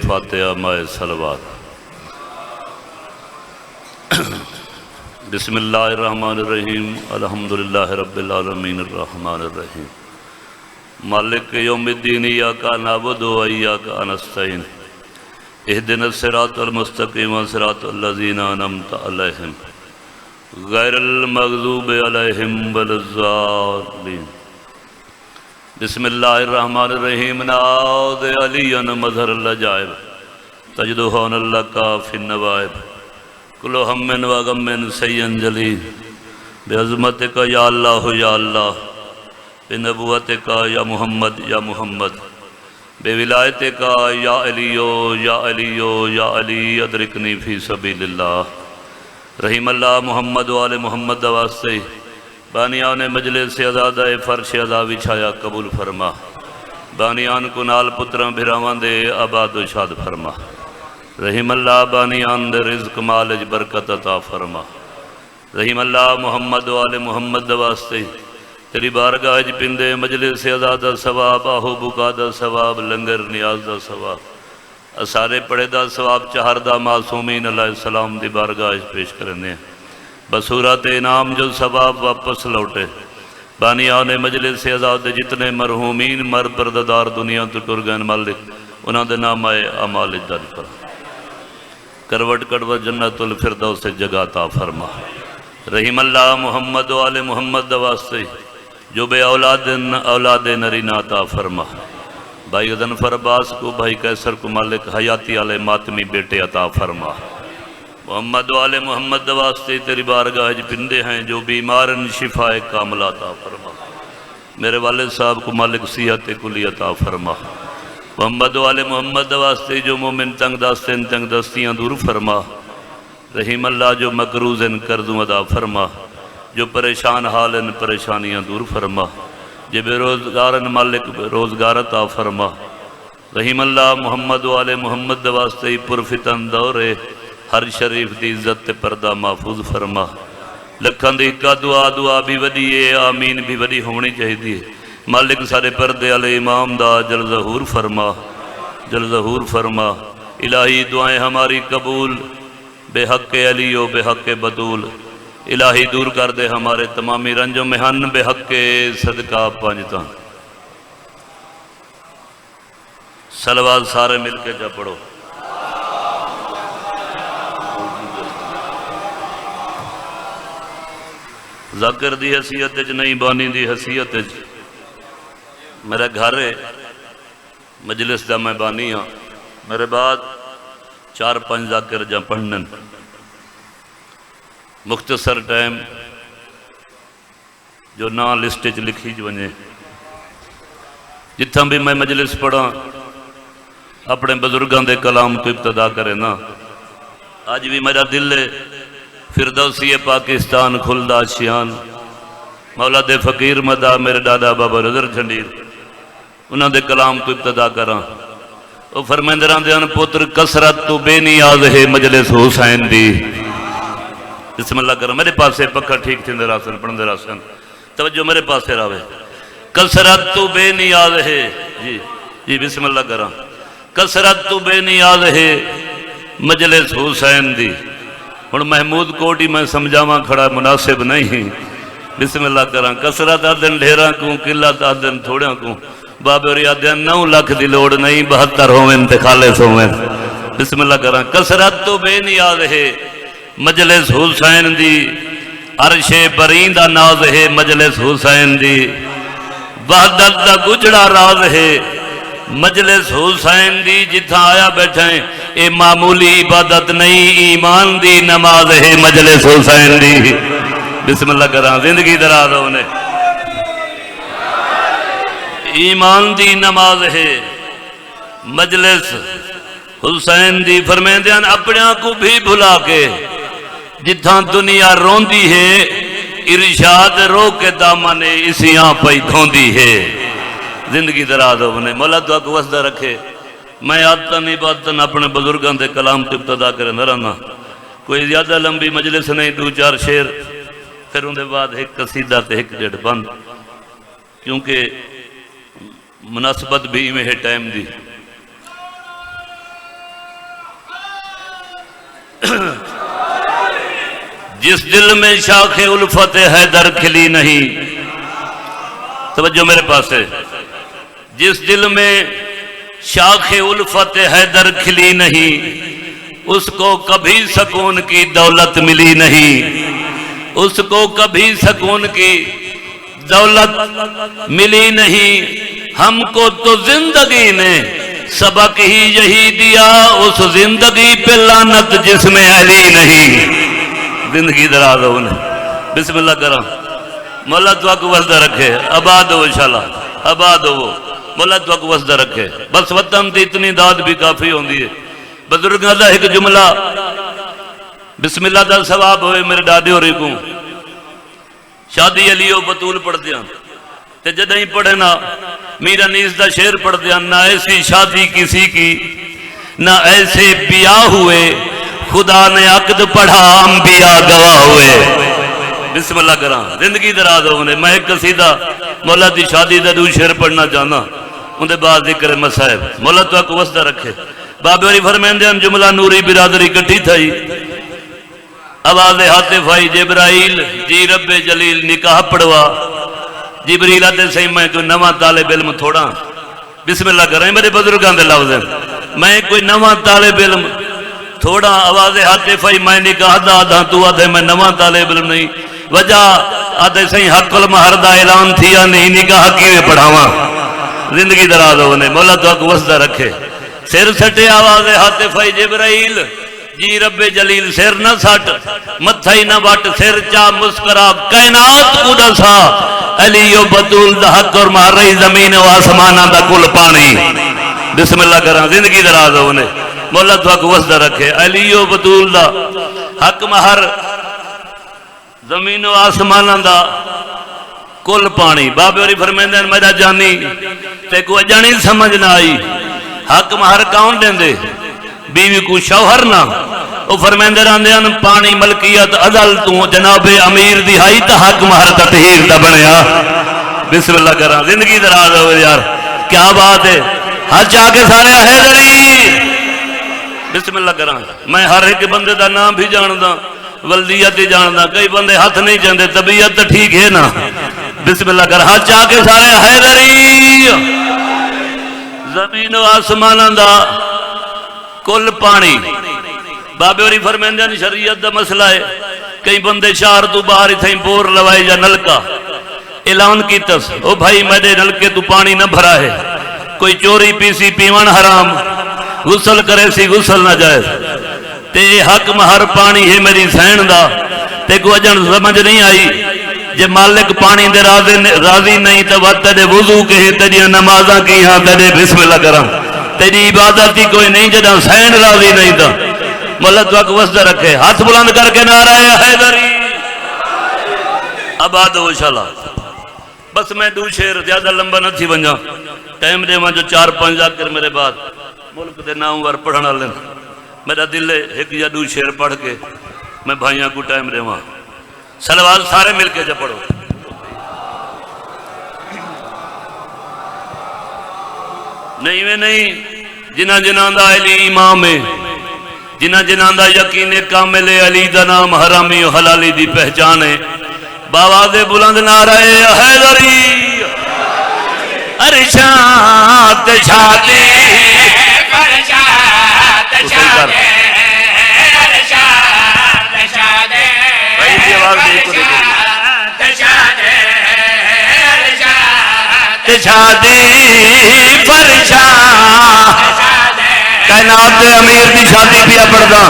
فاتحہ مائے صلوات۔ بسم اللہ الرحمن الرحیم الحمدللہ رب العالمین الرحمن الرحیم مالک یوم الدین ایاک نعبد و ایاک نستعین اہدنا الصراط المستقیم صراط الذین انعمت علیہم غیر المغضوب علیہم ولا الضالین۔ بسم اللہ الرحمن الرحیم نعوذ علی مظہر العجائب تجدہون اللہ کا فی النوائب کل ہم و غم سین جلی بعظمتک یا اللہ بنبوتک یا محمد بے ولایتک یا علی ادرکنی فی سبیل اللہ۔ رحیم اللہ محمد و آل محمد واسطے بانیان مجلس سے ازادہ فرش ازا وچھایا قبول فرما، بانیان کو نال پتران بھراوان دے آباد و شاد فرما۔ رحیم اللہ بانیان دے رزق مالج برکت عطا فرما۔ رحیم اللہ محمد و آل محمد واسطے تیری بارگاہ پندے مجلس سے ازادہ ثواب آہو بکا دا ثواب لنگر نیاز دا ثواب اسارے پڑے دا ثواب چہر دا معصومین علیہ السلام دی بارگاہ پیش کرنے بصورت انعام جو ثواب واپس لوٹے۔ بانیان مجلس سے ازاد جتنے مرحومین مر پرددار دنیا تو ٹرگن مالک انہاں دے نام آئے اعمال اجداد پر کروٹ کڑوٹ جنت الفردوس سے جگہ عطا فرما۔ رحیم اللہ محمد و آل محمد واسطے جو بے اولاد نرینہ عطا فرما۔ بھائی غضنفر عباس کو بھائی قیصر کو مالک حیاتی علیہ ماتمی بیٹے عطا فرما۔ محمد و آل محمد واسطے تیری بارگاہ پندے ہیں جو بیمارن شفاء کاملہ عطا فرما۔ میرے والد صاحب کو مالک صحت کلی عطا فرما۔ محمد و آل محمد واسطے جو مومن تنگ دستیاں دور فرما۔ رحیم اللہ جو مقروضن قرضوں ادا فرما، جو پریشان حالن پریشانیاں دور فرما، جو بے روزگارن مالک روزگار عطا فرما۔ رحیم اللہ محمد و آل محمد واسطے پرفتن دورے ہر شریف دی عزت پردہ محفوظ فرما۔ لکھاں دی کا دعا بھی وڈی ہے، آمین بھی وڈی ہونی چاہیے۔ مالک سارے پردے علیہ امام دا جل ظہور فرما۔ الہی دعائیں ہماری قبول بے حق علی و بے حق بطول۔ الہی دور کر دے ہمارے تمامی رنج و محن بے حق صدقہ پانجتا۔ صلوات سارے مل کے جا پڑھو۔ ذکر دی حیثیت نہیں بانی دی حیثیت میرا گھر ہے مجلس دا میں بانی ہاں، میرے بعد 4-5 ذکر جا پڑھنن مختصر ٹائم جو نا لسٹ لکھی جونے جتھاں بھی میں مجلس پڑھا اپنے بزرگاں دے کلام تو ابتدا کرے نا۔ آج بھی میرا دل ہے فردوسی پاکستان کھلدا شیان مولا دے فقیر مدا میرے دادا بابا نظر جھنڈیر انہاں دے کلام تو ابتدا کراں۔ وہ فرمیندران دے ان پتر کسرت تو بے نیاز ہے مجلس حسین دی۔ بسم اللہ کرم میرے پاس سے پکا ٹھیک تھی اندر آسن پڑھن در آسن توجہ میرے پاس سے راوے کسرت تو بے نیاز ہے جی بسم اللہ کرم کسرت تو بے نیاز ہے مجلس حسین دی۔ اور محمود کوٹی میں سمجھاواں کھڑا مناسب نہیں۔ بسم اللہ کرم کسرت آدن ڈھیرا کوں قلت آدن تھوڑا کوں بابے اور آدن 9 لاکھ دی لوڑ نہیں 72 ہوئن تے خالص ہوئن۔ بسم اللہ کرم کسرت تو بے نیاز ہے مجلس حسین دی عرش برین دا ناز ہے مجلس حسین دی وحدت دا گجڑا راز ہے مجلس حسین دی جتھا آیا بیٹھیں اے معمولی عبادت نہیں ایمان دی نماز ہے مجلس حسین دی۔ بسم اللہ کرام زندگی دراز ہونے ایمان دی نماز ہے مجلس حسین دی۔ فرمائیں دیان اپنے کو بھی بھلا کے جتھاں دنیا روندی ہے ارشاد رو کے دامن اسیاں پئی دھوندی ہے۔ زندگی دراز ہونے مولا دعا کو وسدہ رکھے۔ میں آتن عبادتن اپنے بزرگاں دے کلام تو ابتدا کرے نرانا کوئی زیادہ لمبی مجلس نہیں 2-4 شعر پھر ان دے بعد ایک قصیدہ تے ایک ڈیڑھ بند کیونکہ مناسبت بھی میں ہے ٹائم دی۔ جس دل میں شاخ الفت حیدر کھلی نہیں، توجہ میرے پاس ہے، جس دل میں شاخ الفت حیدر کھلی نہیں، اس کو کبھی سکون کی دولت ملی نہیں، اس کو کبھی سکون کی دولت ملی نہیں۔ ہم کو تو زندگی نے سبق ہی یہی دیا، اس زندگی پہ لعنت جس میں علی نہیں۔ زندگی دراز ہو انہیں، بسم اللہ کرم، مولا تو کو وسدہ رکھے، آباد ہو انشاءاللہ، آباد ہو، مولا تو کو وسدہ رکھے۔ بس وطن دی اتنی داد بھی کافی ہوندی ہے۔ بزرگاں دا ایک جملہ بسم اللہ دا ثواب ہوئے میرے ڈاڈے ہو رہی کو شادی علی و بطول پڑھ دیا تے جدہیں پڑھے نا میرا نیز دا شعر پڑھ دیا، نہ ایسی شادی کسی کی نہ ایسے بیاہ ہوئے، خدا نے عقد پڑھا انبیاء گواہ ہوئے۔ بسم اللہ کرام، زندگی دراز ہونے۔ میں ایک قصیدہ مولا دی شادی دا دو شعر پڑھنا چاہنا، ان دے بعد ذکر مسائب، مولا تو کو وسدہ رکھے۔ بابے والی فرمیندے ہیں جملہ نوری برادری کٹھی تھائی، آواز حاطف آئی جبرائیل جی رب جلیل نکاح پڑھوا، جبریل آتے صحیح میں کوئی نواں طالب علم تھوڑا، بسم اللہ کر رہے ہیں میرے بزرگان دے لفظ ہیں، میں کوئی نواں طالب علم تھوڑا، آواز حاطف آئی میں نکاح دا آدھا تو آدھے میں نواں طالب علم نہیں، وجہ آدھے صحیح حق المہر دا اعلان تھیا نہیں، نکاح کیویں پڑھاواں۔ زندگی دراز ہونے، مولا تو کو وسدہ رکھے۔ سر سٹے آواز حاطف آئی جبرائیل جی رب جلیل، سر نہ سٹ متھا ہی نہ وٹ، سر چا مسکرا کائنات کو دسا، علی و بطول دا حق اور مہر رہی زمین و آسمانہ دا کل پانی۔ بسم اللہ کرام، زندگی دراز ہونے، مولا تو کو وسدہ رکھے۔ علی و بطول دا حق مہر زمین و آسمانہ دا کل پانی۔ بابے اور فرمیندے ہیں میرا جانی تے کو جانی سمجھ نہ آئی، حق مہر کون دیں دے بیوی کو شوہر نہ، وہ فرمیندے رہندے ہیں پانی ملکیت عدل تو جناب امیر دہائی تا حق مہر تطہیر تا بنیا۔ بسم اللہ کرام، زندگی دراز ہو یار، کیا بات ہے، ہاتھ چاہ کے سارے حیدری۔ بسم اللہ کرام، میں ہر ایک بندے دا نام بھی جاندہ، ولدیت ہی جاندہ، کئی بندے ہاتھ نہیں جاندے، طبیعت ٹھیک ہے نا۔ بسم اللہ کرام، ہاتھ چاہ کے سارے حیدری۔ زمین و آسمانہ دا کل پانی۔ بابے ہوری فرمیندے ہیں شریعت دا مسئلہ ہے، کئی بندے شہر تو باہر تھیں بور لوائے یا نلکا اعلان کی تس، او بھائی میرے نلکے تو پانی نہ بھرا ہے، کوئی چوری پیسی پیوان حرام، غسل کرے سی غسل نہ جائے، تے حق مہر پانی ہے میری سین دا، تے کو اجن سمجھ نہیں آئی، جے مالک پانی دے راضی نہیں تو وقت تیرے وضو کے ہیں، تیری نمازاں کی ہاں، تیرے بسم اللہ کرم، تیری عبادت ہی کوئی نہیں جدہ سین راضی نہیں تھا۔ مولا تو کو وسدہ رکھے، ہاتھ بلند کر کے نعرہ حیدری آباد ہو انشاءاللہ۔ بس میں دو شعر زیادہ لمبا نہ تھی بنجا، ٹائم دے ماں جو 4-5 آ کر میرے بعد ملک دے نام ور پڑھنا لیں، میرا دل ہے ایک یا دو شعر پڑھ کے میں بھائیاں کو ٹائم دے ماں، سلوات سارے مل کے جا پڑھو۔ نہیں میں نہیں، جنہ جنہ دا علی امام ہے، جنہ جنہ دا یقین کامل علی دا نام حرامی و حلالی دی پہچان ہے، باواز بلند نعرہ حیدری ارشاد شادی ارشاد شادی ارشاد شادی شادی فرشاد کائنات دے امیر دی شادی پیا پڑھدا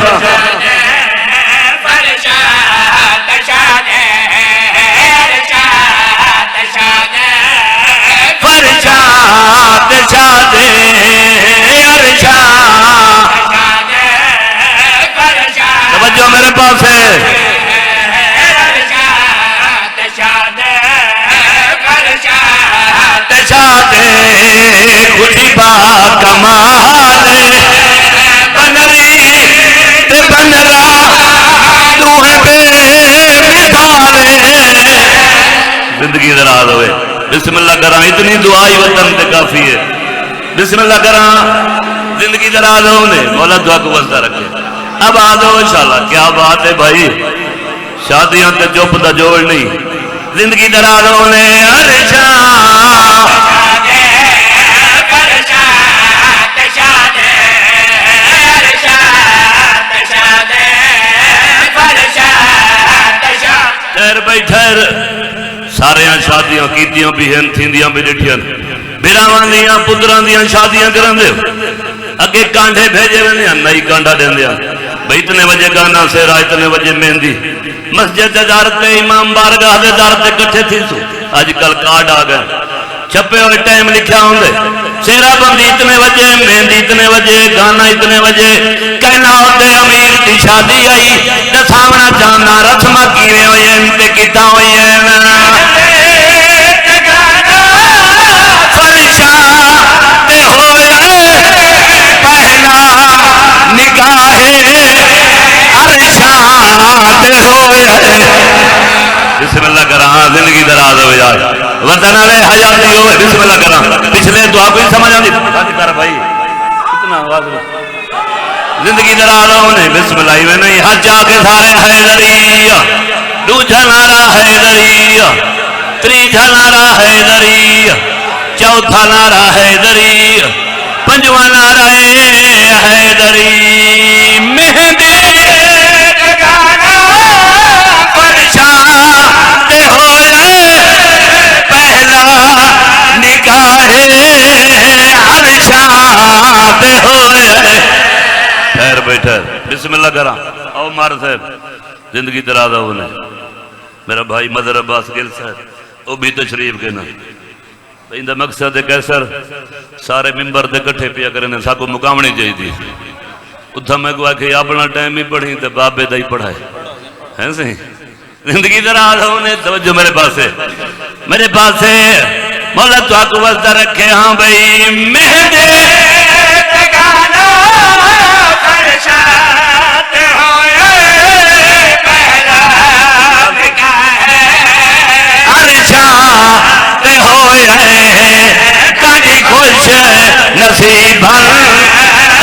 فرشاد شادی ارشاد توجہ میرے پاس ہے خودی با کمال بنری تے بنرا تو ہے بے مثال۔ زندگی دراز ہوئے، بسم اللہ کرام، اتنی دعائی وطن تے کافی ہے، بسم اللہ کرام، زندگی دراز ہونے، مولا دعا کو وسدہ رکھے۔ آباد ہو انشاءاللہ. کیا بات ہے بھائی، شادیاں تے چپ دا جوڑ نہیں، زندگی دراز ہونے ٹھہر بھائی ٹھہر. سارے شادیاں کیتیاں بھی ہیں، تھیندیاں بھی ڈٹھیاں، بیراواں دیاں پتراں دیاں شادیاں کرن دے اگے کانڈے بھیجے ویندے ہیں، نئی کانڈا دیندے ہیں بھئی اتنے بجے گانا سیرا، اتنے بجے مہندی. مسجد دے در تے امام بارگاہ دے در تے کٹھے تھی سو. اج کل کارڈ آ گئے، چھپے ہوئے ٹائم لکھیا ہوندے، سیرا بندی اتنے بجے، مہندی اتنے بجے، گانا اتنے بجے. کہنا ہوتے امیر دی شادی آئی، دساونا چاہنا رسمہ کیویں ہوئی ہیں تے کیتا ہوئی ہیں. بسم اللہ کرا زندگی دراز ہو یار، وطن والے حیاتی ہو. بسم اللہ کرا. پچھلے تو آپ ہی سمجھ آتی کر بھائی اتنا آواز زندگی دراز ہونے. بسم اللہ میں نہیں حج آ کے سارے حیدری، دوجا نعرہ حیدری، تیجا نعرہ حیدری، چوتھا نعرہ حیدری، پنجواں نعرہ حیدری. مہندی بیٹھا. بسم اللہ کرا. او مار صاحب زندگی دراز ہونے. میرا بھائی مظہر عباس گل صاحب وہ بھی تشریف کے نا اندہ مقصد ہے کیسر سارے ممبر دے کٹھے پیا کرنے ساکو مقامنی چاہی دی. اتھا میں کہا کہ اپنا ٹائم ہی پڑھی تے بابے دا ہی پڑھائے ہیں سی. زندگی دراز ہونے. توجہ میرے پاس ہے، میرے پاس ہے. مولا تو آکو وزدہ رکھے. ہاں بھئی مہدے نصیب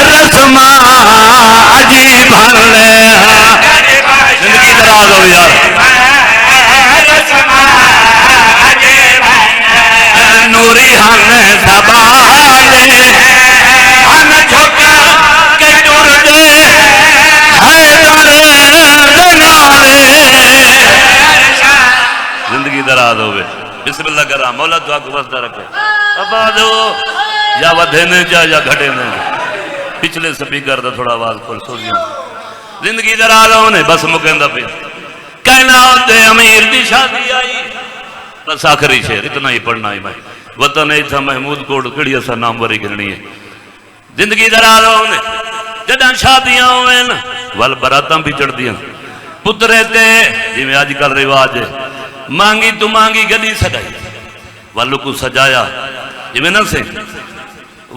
رسمہ عجیب زندگی دراز ہو یار. نوری ہن سبالے ہن جھکا کے ٹر دے زندگی دراز ہوئے. بسم اللہ کرا. مولا دعا کو وسطہ رکھے. آباد ہو یا ودھے نے یا گھٹے نے. پچھلے سپیکر دا تھوڑا آواز کھول سوزیاں. زندگی دراز ہونے. بس مکندہ پہ کہنا ہوتے امیر دی شادی آئی. بس آخری شعر اتنا ہی پڑھنا ہی میں. وطن ہی تھا محمود کوڑ کڑی ایسا نام وری گرنی ہے. زندگی دراز ہونے. جدہ شادیاں ہوئے نا وال براتاں بھی چڑھ دیاں. پترے تے جی میں آج کل رواج ہے مانگی تو مانگی گلی سجائی والو کو سجایا جی میں نہ سے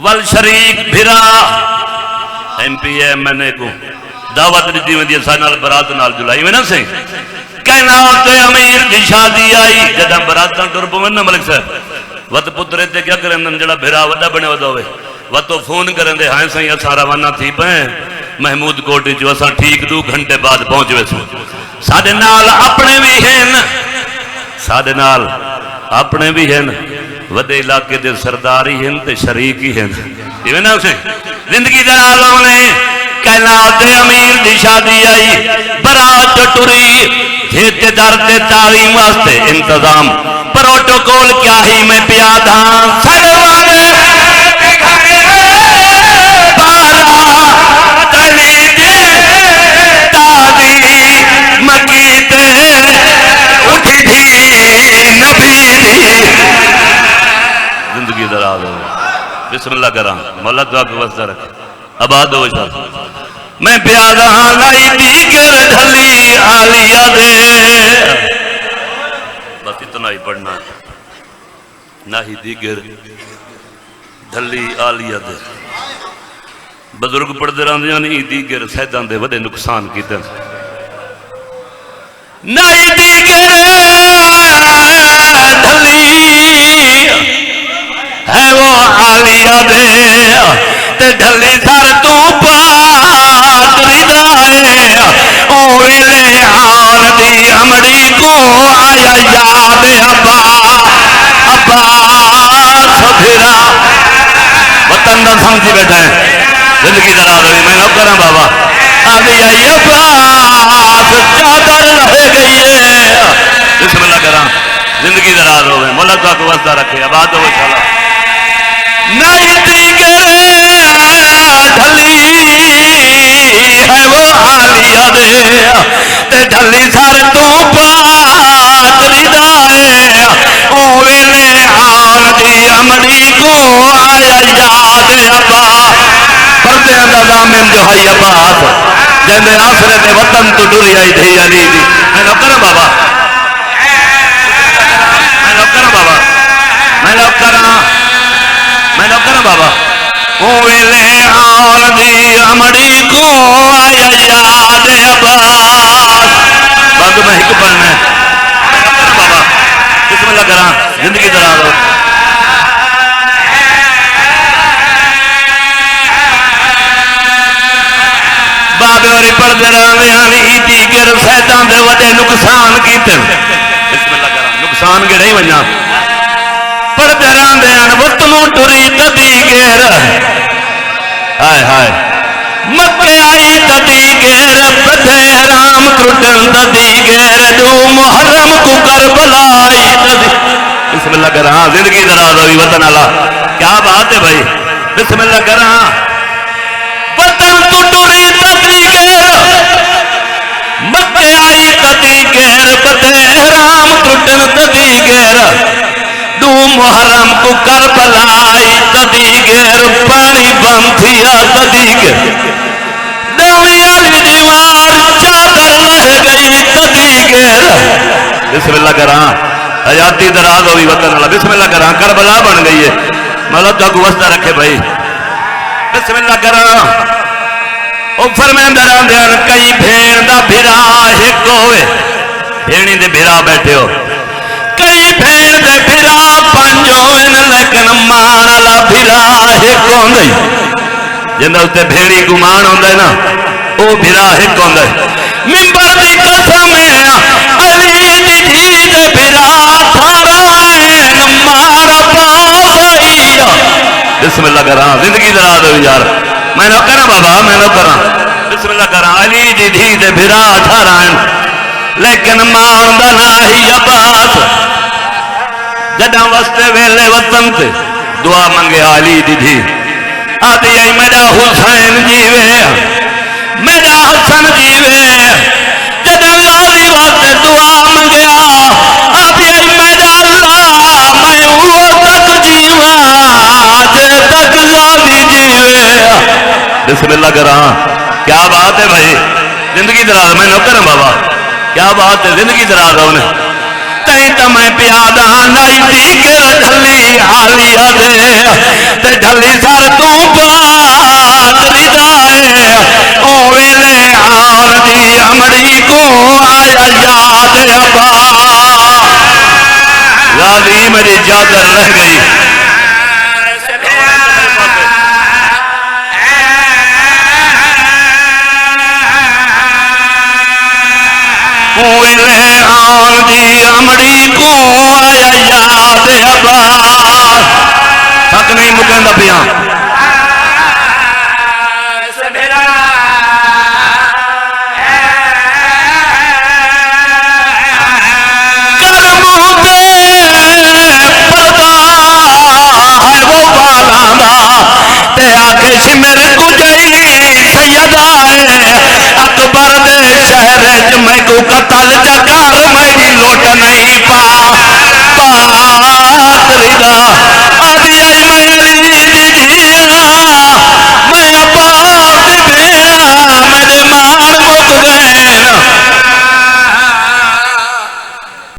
وال شریک بھرا ایم پی ایم این اے کو دعوت دیتی میں دیا سانال برات نال جلائی میں نہ سے. کہنا ہوتے امیر دی شادی آئی. جدہ براتاں ٹرپو میں نہ ملک صاحب وط پترے تے کیا کریں جڑا بھرا وڈا بنے ودا ہوئے وطو فون کریں دے ہائیں سائیں اسا روانہ تھی پہیں محمود کوٹی جو اسا ٹھیک 2 گھنٹے بعد پہنچ ویسو. سادے نال اپنے بھی ہیں سادے نال اپنے بھی ہیں وڈے علاقے دے سرداری ہیں تے شریک ہی ہیں. یہ نا اسے زندگی دراز ہونے. کہنا ہوتے امیر دی شادی آئی برات ٹری جھیتے در تے تعلیم واسطے انتظام پروٹوکول کیا ہی میں پیادا سڑوانے زندگی دراز ہو. بسم اللہ کرا. مولا دعا کو وسطہ رکھے. آباد ہو شاہ. میں پیادا لائی دیگر ڈھلی آلیہ دے. بس اتنا ہی پڑھنا ہے. نہ ہی دیگر ڈھلی آلیہ دے. بزرگ پڑھ دے رہاں نہیں دیگر سیدان دے وڈے نقصان کی دن. نہ ہی دیگر ڈھلی ہے وہ آلیہ دے تے ڈھلی سر تو پاتری دائے سمجھی بیٹھا ہے زندگی دراز ہوئی میں نہ کرا بابا آدھی آئی عباس چادر رہ گئی ہے بسم اللہ کرا زندگی دراز ہوئے مولا تو کو وسطہ رکھے آباد ہو چلا نہیں دیگر ڈھلی ہے وہ عالیہ دے تے ڈھلی سر تو پاتری دائے او ویلے آن دی امڑی کو آیا یاد ابا پردے دا دامن جو ہے عباس جندے آسرے دے وطن تو ڈری آئی تھی علی دی میں نہ کرا بابا میں نہ کرا بابا میں نہ کرا بابا او ویلے آن دی امڑی کو آیا یاد عباس بعد میں ایک پڑھنا ہے بابا بسم اللہ کرا زندگی دراز ہو بابے اور پڑھتے رہے ہیں دیگر سیدان دے وڈے نقصان کیتے بسم اللہ کرا نقصان کے نہیں ونجا پڑھتے رہے ہیں وطنوں ٹری تدیگر ہائے ہائے مکے آئی تدیگر بدھے حرام ترٹن تدیگر دو محرم کو کربلا آئی تدیگر بسم اللہ کرا زندگی دراز ہوئی وطن اللہ کیا بات ہے بھائی بسم اللہ کرا وطن تو ٹری مکے آئی تدیگر بدھے حرام ترٹن تدیگر دو محرم کو کربلا آئی تدیگر پانی بم تھیا تدیگر دلی علی دیوار چادر رہ گئی تدیگر بسم اللہ کرا حیاتی دراز ہوئی وطن اللہ بسم اللہ کرا کربلا بن گئی ہے مولا تو کو وسطہ رکھے بھائی بسم اللہ کرا او فرمیندہ راندیان کئی بھین دا بھرا ہک ہوئے بھینی دے بھرا بیٹھے ہو کئی بھین دے بھرا پانچ ہوئے لیکن مارالا بھرا ہک ہوندے جندہ ہوتے بھیڑی گمان ہوندے نا او بھرا ہک ہوندے ممبر دی قسم علی دی دھی دے بھرا تھارائن مارا پاسائیا بسم اللہ کرا زندگی دراز ہوئی یار میں نہ کرا بابا میں نہ کرا بسم اللہ کرا علی دی دھی دے بھرا تھارائن لیکن مان دا ناہی عباس جدہ وستے ویلے وطن تے دعا منگے علی دی دھی آدھی آئی میرا حسین جیوے میرا حسن جیوے جدہ لالی واسطے دعا منگیا آدھی آئی میرا اللہ میں وہ تک جیوہ جے تک لالی جیوے بسم اللہ کرا کیا بات ہے بھائی زندگی دراز میں نہ کروں بابا کیا بات ہے زندگی دراز ہونے تئی تو میں پیادہ نہیں دیگر ڈھلی عالیہ دے تے ڈھلی سر تو پاتری دائے او ویلے آن دی امڑی کو آیا یاد ابا غازی میری چادر رہ گئی ویلے آن دی امڑی کو آیا یاد عباس تھک نہیں مکندہ پیاں کرموں دے پردہ ہے وہ بالاندہ تے آکے شمر کجئی سیدہ ہے اکبر دے شہر میں کو قتل چکا